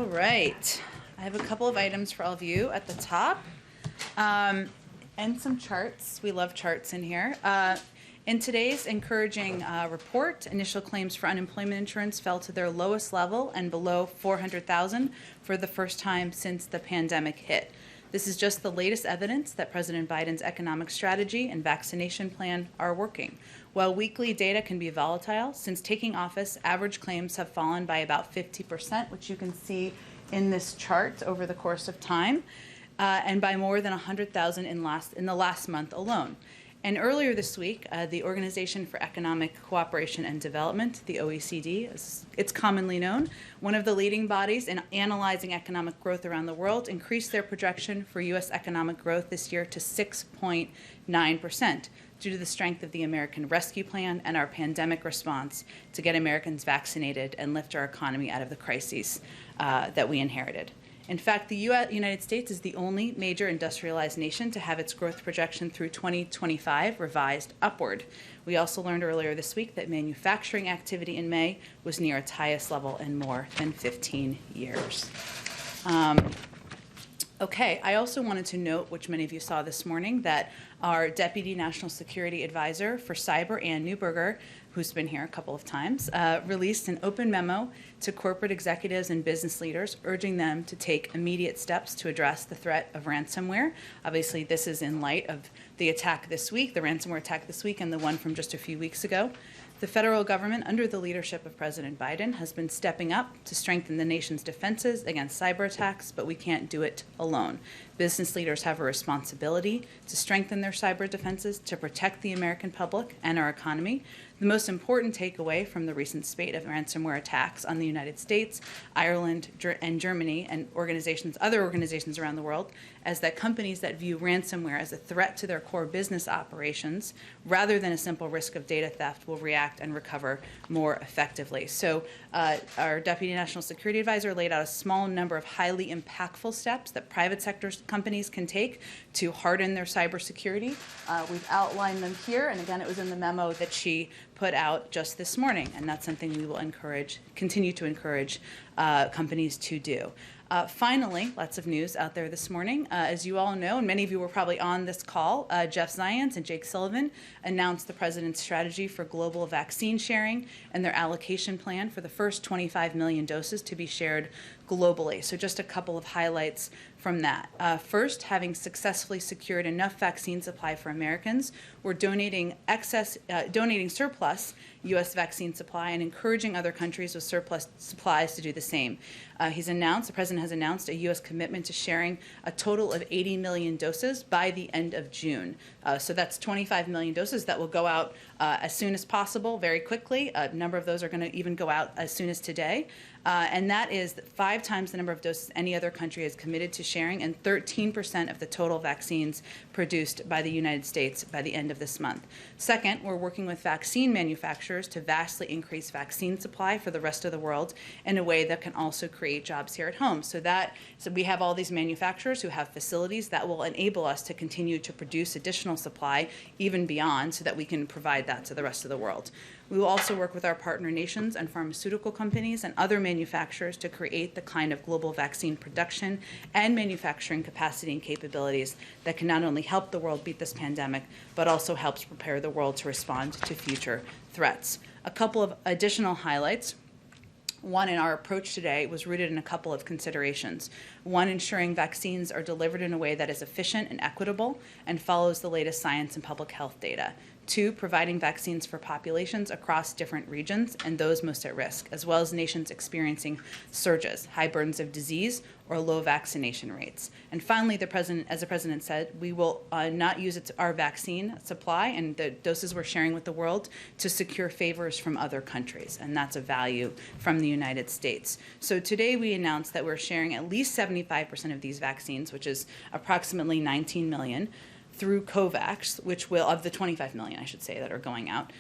right. I have a couple of items for all of you at the top, and some charts. We love charts in here. In today's encouraging report, initial claims for unemployment insurance fell to their lowest level and below 400,000 for the first time since the pandemic hit. This is just the latest evidence that President Biden's economic strategy and vaccination plan are working. While weekly data can be volatile, since taking office, average claims have fallen by about 50%, which you can see in this chart over the course of time, and by more than 100,000 in the last month alone. And earlier this week, the Organization for Economic Cooperation and Development, the OECD, as it's commonly known, one of the leading bodies in analyzing economic growth around the world, increased their projection for U.S. economic growth this year to 6.9%, due to the strength of the American Rescue Plan and our pandemic response to get Americans vaccinated and lift our economy out of the crises that we inherited. In fact, the United States is the only major industrialized nation to have its growth projection through 2025 revised upward. We also learned earlier this week that manufacturing activity in May was near its highest level in more than 15 years. Okay, I also wanted to note, which many of you saw this morning, that our Deputy National Security Advisor for Cyber, Ann Neuberger, who's been here a couple of times, released an open memo to corporate executives and business leaders, urging them to take immediate steps to address the threat of ransomware. Obviously, this is in light of the attack this week, the ransomware attack this week, and the one from just a few weeks ago. The federal government, under the leadership of President Biden, has been stepping up to strengthen the nation's defenses against cyber attacks, but we can't do it alone. Business leaders have a responsibility to strengthen their cyber defenses to protect the American public and our economy. The most important takeaway from the recent spate of ransomware attacks on the United States, Ireland, and Germany, and other organizations around the world, is that companies that view ransomware as a threat to their core business operations, rather than a simple risk of data theft, will react and recover more effectively. So our Deputy National Security Advisor laid out a small number of highly impactful steps that private sector companies can take to harden their cybersecurity. We've outlined them here, and again, it was in the memo that she put out just this morning, and that's something we will continue to encourage companies to do. Finally, lots of news out there this morning. As you all know, and many of you were probably on this call, Jeff Zients and Jake Sullivan announced the President's strategy for global vaccine sharing and their allocation plan for the first 25 million doses to be shared globally. So just a couple of highlights from that. First, having successfully secured enough vaccine supply for Americans, we're donating surplus U.S. vaccine supply and encouraging other countries with surplus supplies to do the same. The President has announced a U.S. commitment to sharing a total of 80 million doses by the end of June. So that's 25 million doses that will go out as soon as possible, very quickly. A number of those are going to even go out as soon as today. And that is 5 times the number of doses any other country has committed to sharing, and 13% of the total vaccines produced by the United States by the end of this month. Second, we're working with vaccine manufacturers to vastly increase vaccine supply for the rest of the world in a way that can also create jobs here at home. So we have all these manufacturers who have facilities that will enable us to continue to produce additional supply even beyond, so that we can provide that to the rest of the world. We will also work with our partner nations and pharmaceutical companies and other manufacturers to create the kind of global vaccine production and manufacturing capacity and capabilities that can not only help the world beat this pandemic, but also helps prepare the world to respond to future threats. A couple of additional highlights. One, in our approach today, was rooted in a couple of considerations. One, ensuring vaccines are delivered in a way that is efficient and equitable and follows the latest science and public health data. 2, providing vaccines for populations across different regions and those most at risk, as well as nations experiencing surges, high burdens of disease, or low vaccination rates. And finally, as the President said, we will not use our vaccine supply and the doses we're sharing with the world to secure favors from other countries, and that's a value from the United States. So today we announced that we're sharing at least 75% of these vaccines, which is approximately 19 million, through COVAX, of the 25 million, I should say, that are going out,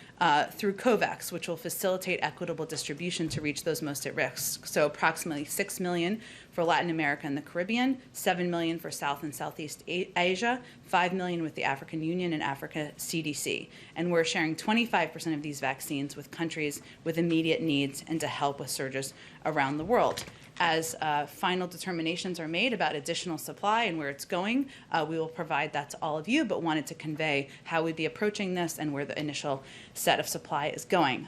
through COVAX, which will facilitate equitable distribution to reach those most at risk. So approximately 6 million for Latin America and the Caribbean, 7 million for South and Southeast Asia, 5 million with the African Union and Africa CDC. And we're sharing 25% of these vaccines with countries with immediate needs and to help with surges around the world. as final determinations are made about additional supply and where it's going, we will provide that to all of you, but wanted to convey how we'd be approaching this and where the initial set of supply is going.